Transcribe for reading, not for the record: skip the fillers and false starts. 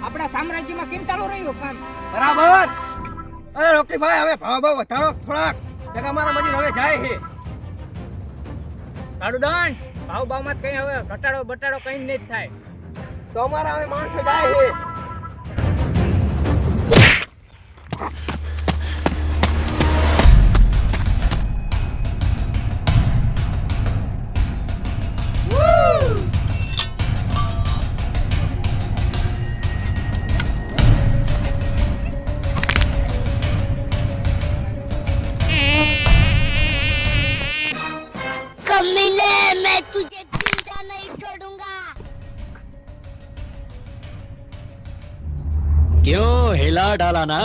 આપણા સામ્રાજ્યમાં કેમ ચાલુ રહ્યું કામ? બરાબર. અરે રોકી ભાઈ, હવે ભાવ વધારો થોડાક. જગા મારા મજૂર હવે જાય છે. કાળુદાન, ભાવમાં કઈ હવે ઘટાડો બટાડો કઈ નહીં થાય. તો અમારા હવે માણસો જાય છે. कमीने, मैं तुझे जिंदा नहीं छोड़ूंगा। क्यों हिला डाला ना?